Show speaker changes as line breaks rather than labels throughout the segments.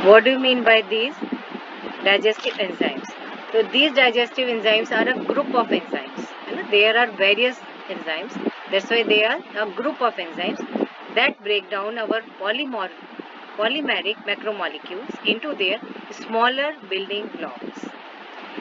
What do you mean by these digestive enzymes? So these digestive enzymes are a group of enzymes. There are various enzymes. That's why they are a group of enzymes that break down our polymeric macromolecules into their smaller building blocks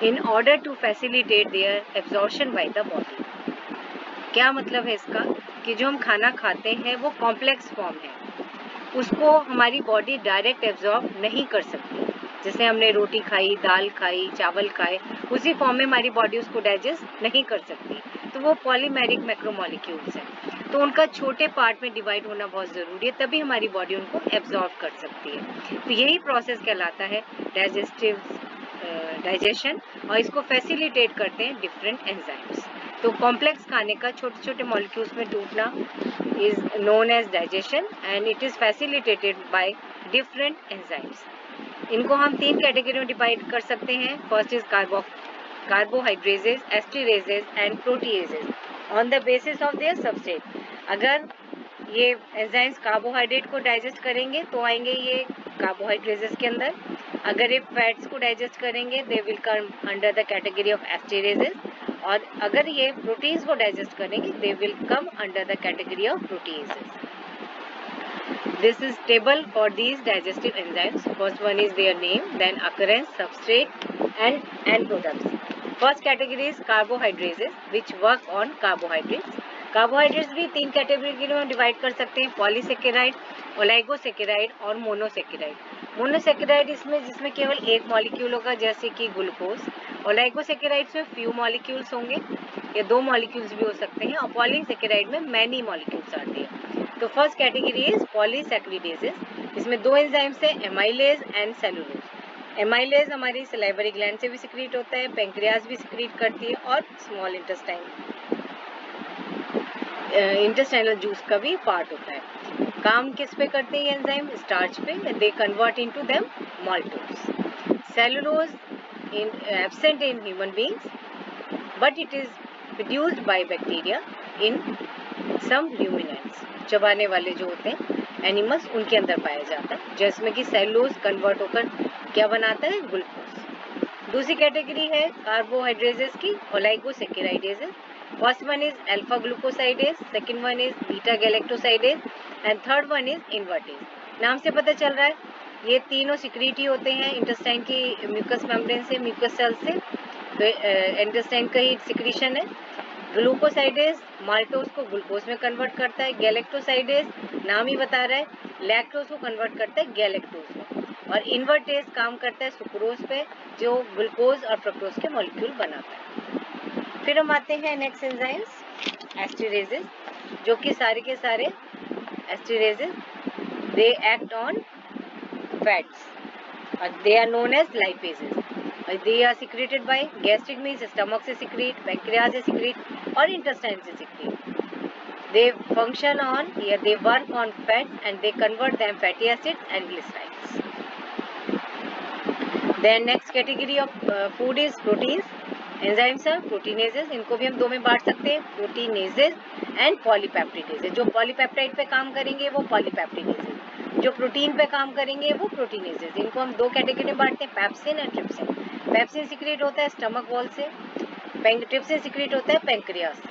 in order to facilitate their absorption by the body. क्या मतलब है इसका कि जो हम खाना खाते हैं वो कॉम्प्लेक्स फॉर्म है, उसको हमारी बॉडी डायरेक्ट एब्जॉर्ब नहीं कर सकती. जैसे हमने रोटी खाई, दाल खाई, चावल खाए, उसी फॉर्म में हमारी बॉडी उसको डाइजेस्ट नहीं कर सकती. तो वो पॉलीमेरिक मैक्रोमोलिक्यूल्स हैं, तो उनका छोटे पार्ट में डिवाइड होना बहुत ज़रूरी है, तभी हमारी बॉडी उनको एब्जॉर्ब कर सकती है. तो यही प्रोसेस कहलाता है डाइजेशन, और इसको फैसिलिटेट करते हैं डिफरेंट एंजाइम्स. तो कॉम्प्लेक्स खाने का छोटे छोटे मॉलिक्यूल्स में टूटना is known as digestion and it is facilitated by different enzymes. इनको हम 3 कैटेगरी में डिवाइड कर सकते हैं. First is carbohydrases, esterases and proteases on the basis of their substrate. अगर ये एंजाइम्स कार्बोहाइड्रेट को डाइजेस्ट करेंगे तो आएंगे ये कार्बोहाइड्रेजेस के अंदर. अगर ये फैट्स को डाइजेस्ट करेंगे they will come under the category of esterases, और अगर ये प्रोटीन्स को डाइजेस्ट करेंगे they will come under the category of proteases. This is table for these digestive enzymes. First one is their name, then occurrence, substrate and end products. First category is carbohydrates which work on carbohydrates. Carbohydrates भी 3 category में divide कर सकते हैं, polysaccharide, ओलाइगोसेकेराइड और monosaccharide. Monosaccharide जिसमें केवल एक molecule होगा, जैसे कि ग्लूकोज. ओलाइगोसेकेराइड्स में फ्यू मॉलिक्यूल्स होंगे या 2 मॉलिक्यूल्स भी हो सकते हैं, और पॉलीसेकेराइड में मैनी मॉलिक्यूल्स आते हैं. तो फर्स्ट कैटेगरी इज पॉलीसैकेराइडेजेस. इसमें 2 एंजाइम्स हैं, एमाइलेज एंड सेलुलोज. एमाइलेज हमारी सलाइवरी ग्लैंड से भी सिक्रीट होता है, पेंक्रियाज भी सिक्रीट करती है, और स्मॉल इंटेस्टाइनल जूस का भी पार्ट होता है. काम किस पे करते हैं ये एंजाइम? स्टार्च पे. They convert into them maltose. Cellulose absent in human beings but it is produced by bacteria in some ruminants. चबाने वाले जो होते हैं एनिमल्स, उनके अंदर पाया जाता है, जिसमें कि सेलुलोज कन्वर्ट होकर क्या बनाता है? ग्लूकोज. दूसरी कैटेगरी है कार्बोहाइड्रेजेस की, ओलाइगोसेकेराइडेजेस. First one is alpha glucosidase, second one is beta galactosidase and third one is invertase. नाम से पता चल रहा है ये तीनों सिक्रीट ही होते हैं इंटेस्टाइन की म्यूकस मेम्ब्रेन से, म्यूकस सेल से. तो इंटेस्टाइन का ही सिक्रीशन है. ग्लूकोसाइडेज माल्टोज को ग्लूकोज में कन्वर्ट करता है. गैलेक्टोसाइडेज नाम ही बता रहा है लैक्टोज को कन्वर्ट करता है गैलेक्टोज में. और इन्वर्टेज काम करता है सुक्रोज पे, जो ग्लूकोज और फ्रक्टोज के मॉलिक्यूल बनाता है. फिर हम आते हैं नेक्स्ट एंजाइम्स, एस्टरेजेस, जो कि सारे के सारे esterases they act on fats और they are known as lipases. They are secreted by gastric means stomach से सिक्रीट, पैंक्रियाज से सिक्रीट और इंटेस्टाइन से सिक्रीट. दे फंक्शन ऑन या they work on fats and they convert them fatty acids and glycerides. Then next category of food is proteins. Enzymes हैं proteinases. इनको भी हम 2 में बांट सकते हैं, प्रोटीनेजेस एंड पॉलीपेप्टिडेजेस. जो पॉलीपेप्टाइड पे काम करेंगे वो पॉलीपेप्टिडेजेस, जो प्रोटीन पे काम करेंगे वो प्रोटीनेजेस. इनको हम 2 कैटेगरी में बांटते हैं, pepsin and trypsin. Pepsin secrete होता है स्टमक वॉल से, ट्रिप्सिन सिक्रेट होता है पैंक्रियाज से.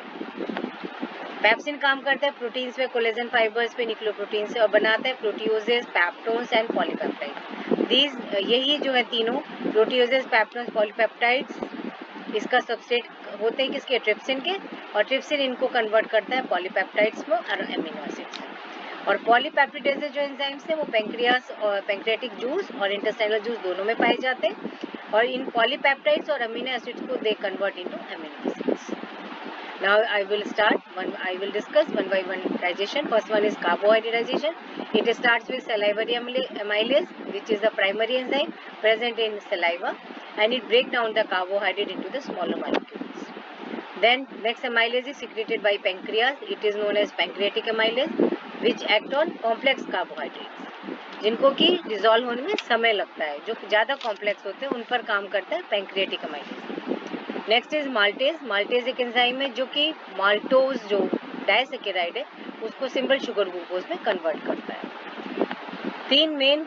पैप्सिन काम करता है प्रोटीन्स पे, कोलेजन फाइबर्स पे, न्यूक्लियोप्रोटीन से, और बनाता है प्रोटियोजेस, पैप्टोन्स एंड पॉलीपेप्टाइड्स. दीज यही जो है तीनों प्रोटियोजेस, पैप्टोन्स, पॉलीपेप्टाइड्स इसका सबस्ट्रेट होते हैं किसके? ट्रिप्सिन के. और ट्रिप्सिन इनको कन्वर्ट करता है पॉलीपेप्टाइड्स में और अमीनो एसिड्स में. और पॉलीपेप्टिडेजेस जो एंजाइम्स हैं वो पेंक्रियास और पैंक्रियाटिक जूस और इंटेस्टाइनल जूस दोनों में पाए जाते हैं. और इन पॉलीपेप्टाइड्स और अमीनो एसिड्स को दे convert into amino acids. Now I will discuss one by one digestion. First one is carbohydrate digestion. It starts with salivary amylase, which is the primary enzyme present in saliva, and it breaks down the carbohydrate into the smaller molecules. Then next amylase is secreted by pancreas. It is known as pancreatic amylase, which act on complex carbohydrates, जिनको कि dissolve होने में समय लगता है. जो ज़्यादा complex होते हैं उन पर काम करता है pancreatic amylase. Next is maltase. Maltase एक एंजाइम है जो कि माल्टोज जो डाइसेकेराइड है उसको सिंपल शुगर ग्लूकोज में कन्वर्ट करता है. 3 मेन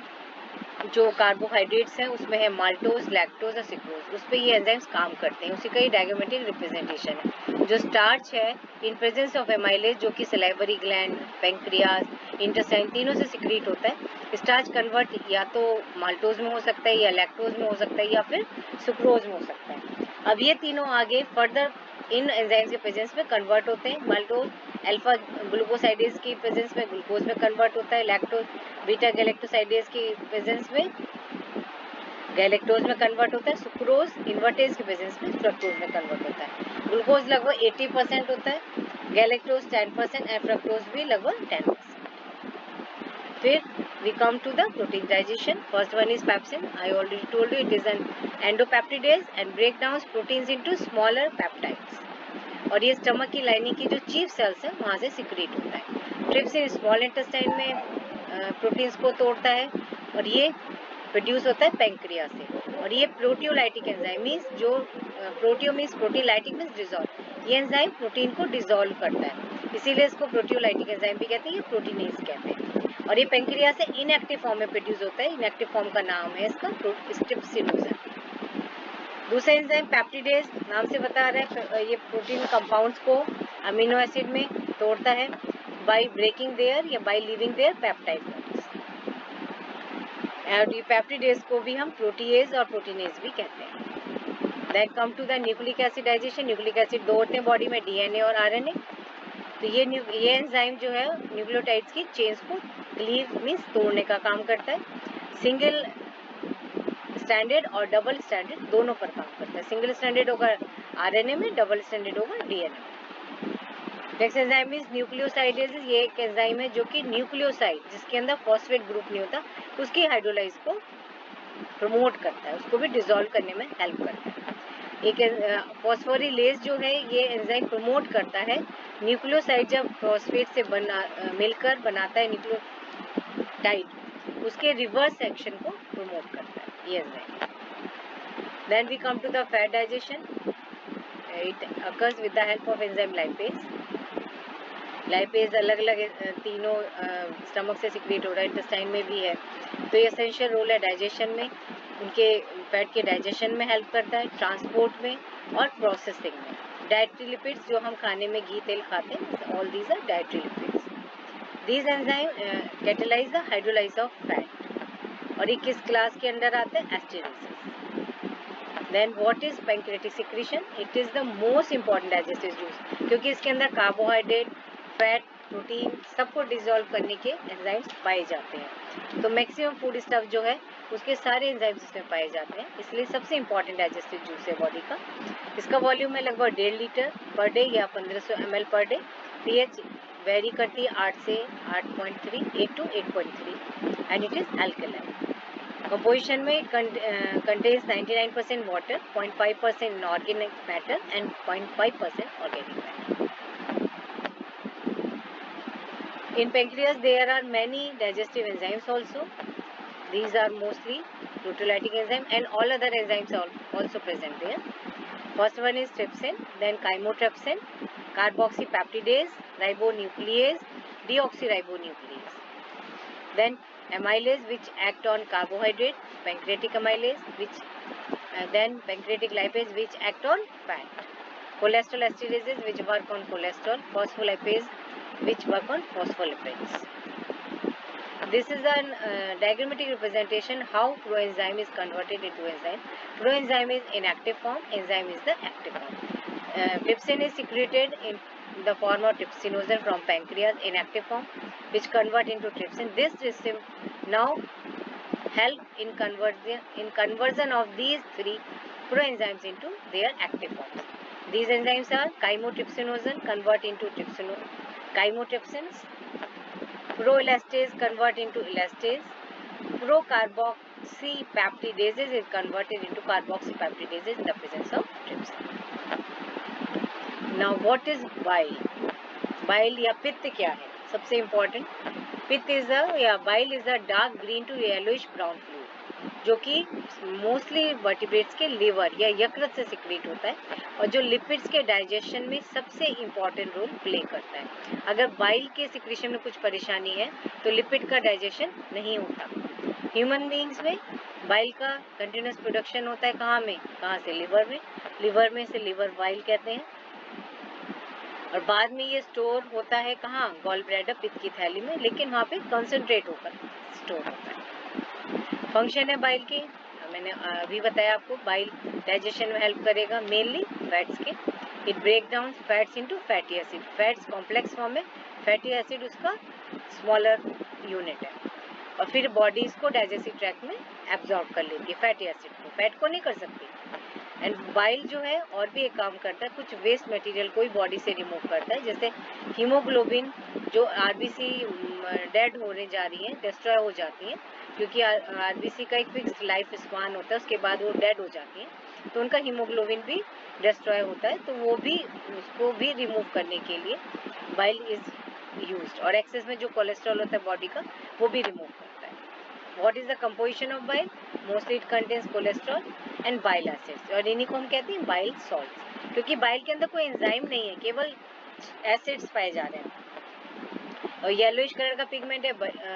जो कार्बोहाइड्रेट्स हैं उसमें है माल्टोज, लैक्टोज और सिक्रोज, उस पर ये एंजाइम्स काम करते हैं, उसी का ही डायग्रामेटिक रिप्रेजेंटेशन है। जो स्टार्च है इन प्रेजेंस ऑफ एमाइलेज, जो कि सलाइवरी ग्लैंड, पेंक्रियाज, इंटेस्टाइन तीनों से सिक्रीट होता है। स्टार्च कन्वर्ट या तो माल्टोज में हो सकता है, या लैक्टोज में हो सकता है, या फिर सुक्रोज में हो सकता है। अब ये तीनों आगे फर्दर इन एंजाइम्स के प्रेजेंस में कन्वर्ट होते हैं। माल्टोज अल्फा ग्लूकोसाइडेज की प्रेजेंस में ग्लूकोज में कन्वर्ट होता है, लैक्टोज बीटा गैलेक्टोसाइडेज की प्रेजेंस में गैलेक्टोज में कन्वर्ट होता है, सुक्रोज इन्वर्टेज की प्रेजेंस में फ्रक्टोज में कन्वर्ट होता है। ग्लूकोज लगभग 80% होता है, गैलेक्टोज 10% एंड फ्रक्टोज भी लगभग 10%। फिर we come to the protein digestion. First one is pepsin. I already told you it is an endopeptidase and break down proteins into smaller peptides. और ये स्टमक की लाइनिंग की जो चीफ सेल्स है वहाँ से सिक्रीट होता है। ट्रिप्सिन स्मॉल इंटेस्टाइन में प्रोटीन्स को तोड़ता है और ये प्रोड्यूस होता है पेंक्रिया से। और ये प्रोटियोलाइटिक एंजाइम मीन्स जो proteo means protein, lytic means dissolve, ये एंजाइम प्रोटीन को डिजॉल्व करता है, इसीलिए इसको प्रोटियोलाइटिक एंजाइम भी कहते हैं, ये प्रोटीनेज कहते हैं। और ये पेंक्रिया से इनएक्टिव फॉर्म में प्रोड्यूस होता है, इनएक्टिव फॉर्म का नाम है इसका ट्रिप्सिनोजन। दूसरा एंजाइम पेप्टिडेज, नाम से बता रहा है ये प्रोटीन कंपाउंड्स को अमीनो एसिड में तोड़ता है बाय ब्रेकिंग देयर या by leaving their peptide bonds. और ये पेप्टिडेज को भी हम प्रोटीएज और प्रोटीनेज भी कहते हैं। Then come to the nucleic acid digestion. Nucleic acid दो होते हैं बॉडी में, डीएनए और आरएनए। तो ये एंजाइम जो है न्यूक्लियोटाइड्स की चेन्स को क्लीव मीन्स तोड़ने का काम करता है। सिंगल स्टैंडर्ड और डबल स्टैंडर्ड दोनों पर काम करता है। सिंगल स्टैंडर्ड होगा आरएनए में, डबल स्टैंडर्ड होगा डीएनए में। Next enzyme is nucleosidase. ये एक एंजाइम है जो कि न्यूक्लियोसाइड जिसके अंदर फॉस्फेट ग्रुप नहीं होता उसकी हाइड्रोलाइज को प्रमोट करता है, उसको भी डिसॉल्व करने में हेल्प करता है। एक फॉस्फोरिलेज जो है ये एंजाइम प्रमोट करता है न्यूक्लियोसाइड जब फॉस्फेट से मिलकर बनाता है न्यूक्लियोटाइड, उसके रिवर्स एक्शन को प्रमोट करता है ये enzyme. Then we come to the fat digestion. It occurs with the help of enzyme lipase. Lipase अलग अलग तीनों स्टमक से सिक्रीट हो रहा है, इंटेस्टाइन में भी है। तो ये एसेंशियल रोल है डाइजेशन में, उनके फैट के डाइजेशन में हेल्प करता है, ट्रांसपोर्ट में और प्रोसेसिंग में। डाइटरी लिपिड्स जो हम खाने में घी तेल खाते हैं, all these are dietary lipids. These enzyme catalyse the hydrolyse of fat. और ये किस क्लास के अंडर आते हैं? Esterases. Then what is pancreatic secretion? It is the most important digestive juice, क्योंकि इसके अंदर कार्बोहाइड्रेट, फैट, प्रोटीन सबको डिसॉल्व करने के एंजाइम्स पाए जाते हैं। तो मैक्सिमम फूड स्टफ जो है उसके सारे एंजाइम्स इसमें पाए जाते हैं, इसलिए सबसे इंपॉर्टेंट डाइजेस्टिव जूस है बॉडी का। इसका वॉल्यूम है लगभग 1.5 लीटर पर डे या 1500 ml per day. PH very करती है 8 से 8.3, 8 to 8.3 and it is alkaline. Composition में contains 99% water, 0.5% inorganic matter and 0.5% organic matter. In pancreas there are many digestive enzymes also. These are mostly proteolytic enzyme and all other enzymes are also present there. First one is trypsin, then chymotrypsin, carboxypeptidase, ribonuclease, deoxyribonuclease. Then amylase which act on carbohydrate, pancreatic amylase which then pancreatic lipase which act on fat, cholesterol esterases which work on cholesterol, phospholipase which work on phospholipids. This is a diagrammatic representation how proenzyme is converted into enzyme. Proenzyme is inactive form, enzyme is the active form. Trypsin is secreted in the form of trypsinogen from pancreas, inactive form, which convert into trypsin. This trypsin now help in conversion of these three proenzymes into their active forms. These enzymes are chymotrypsinogen convert into chymotrypsins, proelastase convert into elastase, procarboxypeptidases is converted into carboxypeptidases in the presence of trypsin. Now what is bile? Bile या पित्त क्या है? सबसे important, पित्त is a या bile is a dark green to yellowish brown fluid जो कि mostly vertebrates के लिवर या यकृत से सिक्रीट होता है और जो लिपिड्स के डाइजेशन में सबसे इम्पॉर्टेंट रोल प्ले करता है। अगर बाइल के सिक्रीशन में कुछ परेशानी है तो लिपिड का डाइजेशन नहीं होता। ह्यूमन बीइंग्स में बाइल का कंटिन्यूस प्रोडक्शन होता है कहाँ में, कहाँ से, लिवर में, लिवर में से लिवर बाइल कहते हैं, और बाद में ये स्टोर होता है कहाँ, गॉल ब्लैडर पित्त की थैली में, लेकिन वहाँ पे कंसंट्रेट होकर स्टोर होता है। फंक्शन है बाइल की, मैंने अभी बताया आपको, बाइल डाइजेशन में हेल्प करेगा मेनली फैट्स के। It break down fats into fatty acid, fats complex form में, फैटी एसिड उसका स्मॉलर यूनिट है, और फिर बॉडी इसको डाइजेस्टिव ट्रैक्ट में एब्जॉर्ब कर लेती है फैटी एसिड को, फैट को नहीं कर सकती। एंड बाइल जो है और भी एक काम करता है, कुछ वेस्ट मटेरियल को बॉडी से रिमूव करता है, जैसे हीमोग्लोबिन जो आरबीसी डेड होने जा रही है, डिस्ट्रॉय हो जाती है, क्योंकि आरबीसी का एक फिक्स लाइफ स्पान होता है, उसके बाद वो डेड हो जाती है, तो उनका हीमोग्लोबिन भी डिस्ट्रॉय होता है, तो वो भी उसको भी रिमूव करने के लिए बाइल इज यूज्ड। और एक्सेस में जो कोलेस्ट्रॉल होता है बॉडी का, वो भी रिमूव करता है। What is the composition of bile? Mostly it contains cholesterol and bile acids, और इन्हीं को हम कहते हैं बाइल सॉल्ट्स, क्योंकि बाइल के अंदर कोई एंजाइम नहीं है, केवल एसिड्स पाए जा रहे हैं। और येलोइश कलर का पिगमेंट है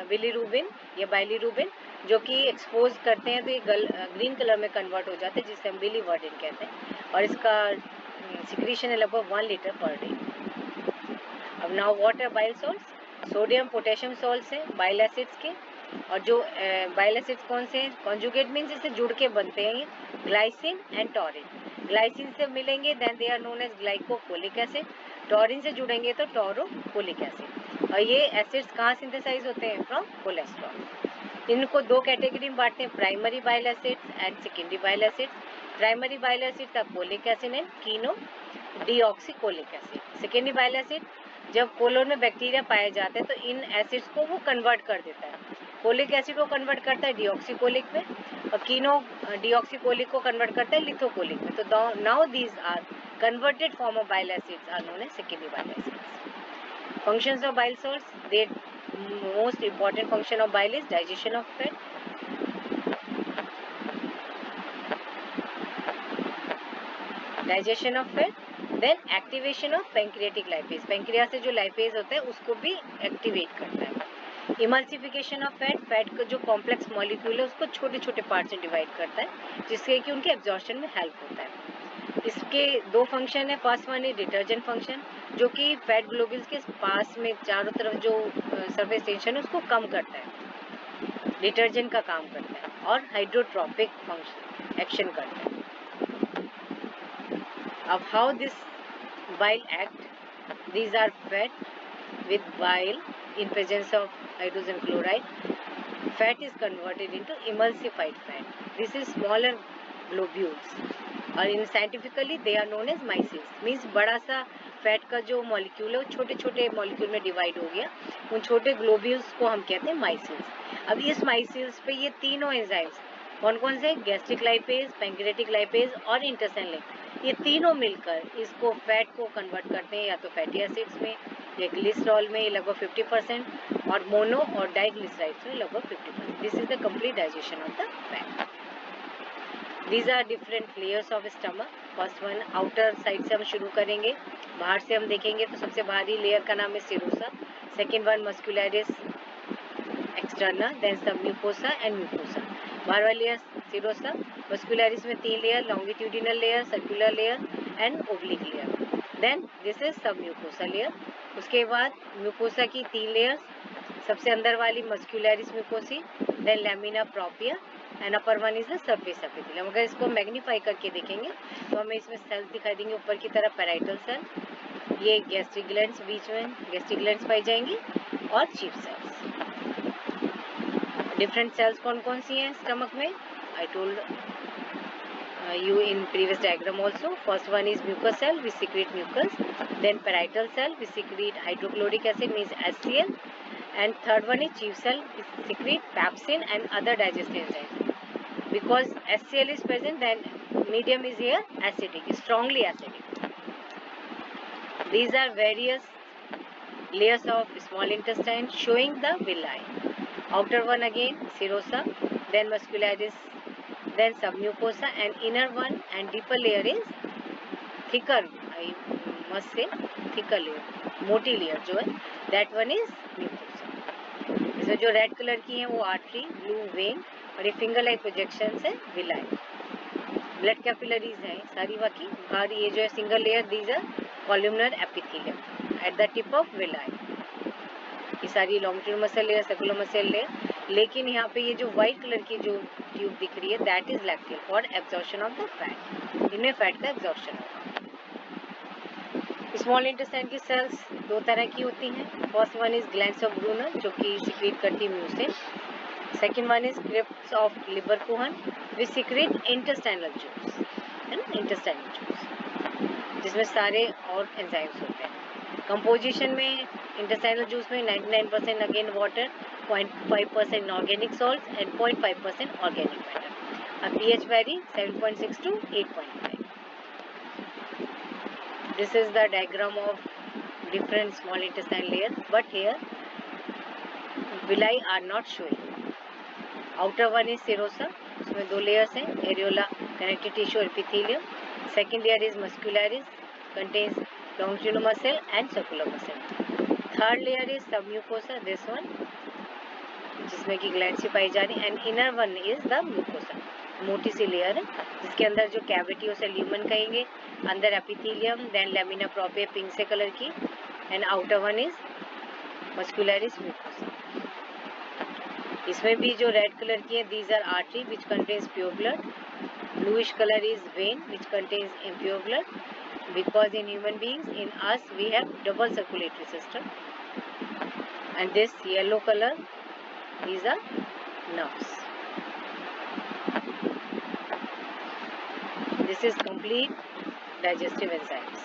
बिलीरुबिन या बाइलीरुबिन, जो कि एक्सपोज करते हैं तो ये ग्रीन कलर में कन्वर्ट हो जाते हैं, जिसे हम बिलीवर्डिन कहते हैं, और इसका सिक्रीशन है लगभग 1 लीटर पर डे। अब now what are bile salts? Sodium potassium salts हैं बाइल एसिड्स के, और जो बाइल एसिड्स कौन से हैं? कॉन्जुगेट मीन्स इससे जुड़ के बनते हैं, ग्लाइसिन एंड टॉरिन। ग्लाइसिन से मिलेंगे then they are known as glycocholic acid, taurine से जुड़ेंगे तो टॉरोकोलिक एसिड। और ये एसिड्स कहाँ सिंथेसाइज होते हैं? From cholesterol. इनको दो कैटेगरी में बांटते हैं, primary bile acids and secondary bile acids. Primary bile acid का cholic acid and chenodeoxycholic acid. Secondary bile acid जब कोलोन में बैक्टीरिया पाए जाते हैं तो इन एसिड्स को वो कन्वर्ट कर देता है, कोलिक एसिड को कन्वर्ट करता है डीऑक्सीकोलिक में, और कीनो डीऑक्सीकोलिक को कन्वर्ट करता है लिथोकोलिक में। तो now these are converted form of bile acids are known as secondary bile acids. Functions of bile salts, they most important function of bile is digestion of fat, digestion of fat, then activation of pancreatic lipase, pancreas से जो lipase होता है उसको भी activate करता है। emulsification of fat, fat का जो कॉम्प्लेक्स मॉलिक्यूल है उसको छोटे छोटे पार्ट्स में डिवाइड करता है, जिससे कि उनके एब्जॉर्प्शन में हेल्प होता है। इसके दो फंक्शन है, फर्स्ट वन है डिटर्जेंट फंक्शन, जो कि फैट ग्लोब्यूल्स के पास में चारों तरफ जो सरफेस टेंशन है उसको कम करता है, डिटर्जेंट का काम करता है, और हाइड्रोट्रोपिक फंक्शन एक्शन करता है। अब how this bile act? these are fat with bile in presence of hydrogen chloride. Fat is converted into emulsified fat. This is smaller globules, और इन scientifically they are known as micelles. Means बड़ा सा fat का जो molecule है वो छोटे छोटे मॉलिक्यूल में डिवाइड हो गया, उन छोटे ग्लोब्यूल्स को हम कहते हैं माइसिल्स। अब इस माइसिल्स पे ये तीनों एंजाइम्स कौन कौन से? गैस्ट्रिक लाइपेज, पैंक्रेटिक लाइपेज और इंटेस्टाइनल लाइपेज, ये तीनों मिलकर इसको फैट को कन्वर्ट करते हैं, या तो फैटी एसिड्स में या ग्लिसरॉल में लगभग 50%, और मोनो और डाइग्लिसराइड्स में लगभग 50%। This is the complete digestion of the fat. These are different layers of stomach. First one outer side से हम शुरू करेंगे, बाहर से हम देखेंगे तो सबसे बाहरी लेयर का नाम है serosa, second one muscularis externa, then submucosa and mucosa. बाहर वाली लेयर सीरोसा, मस्कुलरिस में 3 layer, longitudinal layer, circular layer and oblique layer, then this is submucosa layer. उसके बाद म्यूकोसा की 3 लेयर्स, सबसे अंदर वाली muscularis mucosae, then lamina propria and upper one is the surface epithelium. अगर इसको magnify करके देखेंगे तो हमें इसमें सेल्स दिखाई देंगे, ऊपर की तरफ पैराइटल सेल, ये गैस्ट्रिक ग्लैंड्स, बीच में गैस्ट्रिक ग्लैंड्स पाई जाएंगी, और चीफ सेल्स। डिफरेंट सेल्स कौन कौन सी हैं स्टमक में? I told you in previous diagram also. First one is mucus cell, we secrete mucus, then parietal cell, we secrete hydrochloric acid means HCl, and third one is chief cell, we secrete pepsin and other digestive enzymes. Because HCl is present, then medium is here acidic, strongly acidic. These are various layers of small intestine showing the villi. Outer one again serosa, then muscularis, then submucosa, and inner one and deeper layer is thicker, I must say thicker layer, मोटी layer जो है, that one is mucosa. इसमें जो red colour की है वो artery, blue vein और ये फिंगर लाइक प्रोजेक्शन है विलाई। ब्लड कैपिलरीज हैं सारी बाकी बाहर। ये जो है single layer, these are columnar epithelium at the tip of villi. ये सारी longitudinal muscle layer, circular muscle layer. लेकिन यहाँ पे ये जो व्हाइट कलर की जो ट्यूब दिख रही है that is lacteal for absorption of the fat. इनमें फैट का एब्जॉर्प्शन होगा। स्मॉल इंटेस्टाइन की सेल्स दो तरह की होती हैं। First one is glands of Brunner जो कि सिक्रीट करती है mucin. Second one is crypts of Lieberkuhn which secrete intestinal juice, है ना, इंटेस्टाइनल जूस जिसमें सारे और एंजाइम्स होते हैं। कंपोजिशन में इंटेस्टाइनल जूस में 99% again water, 0.5% inorganic salt and 0.5% organic matter. pH vary 7.6 to 8.5. This is the diagram of different small intestine layer, but here villi are not showing. Outer one is serosa, उसमें दो layers हैं, areola, connective tissue, epithelium. Second layer is muscularis, contains longitudinal muscle and circular muscle. Third layer is submucosa, this one, जिसमें कि gland से पाई जा रही, and inner one is the mucosa, मोटी सी layer है जिसके अंदर जो कैविटी उसे ल्यूमन कहेंगे, अंदर epithelium, then lamina propria pink से कलर की, and outer one is muscularis mucosa. इसमें भी जो रेड कलर की है these are artery which contains pure blood, bluish colour is vein which contains impure blood, because in human beings in us we have double circulatory system, and this yellow colour these are nerves. This is complete digestive enzymes.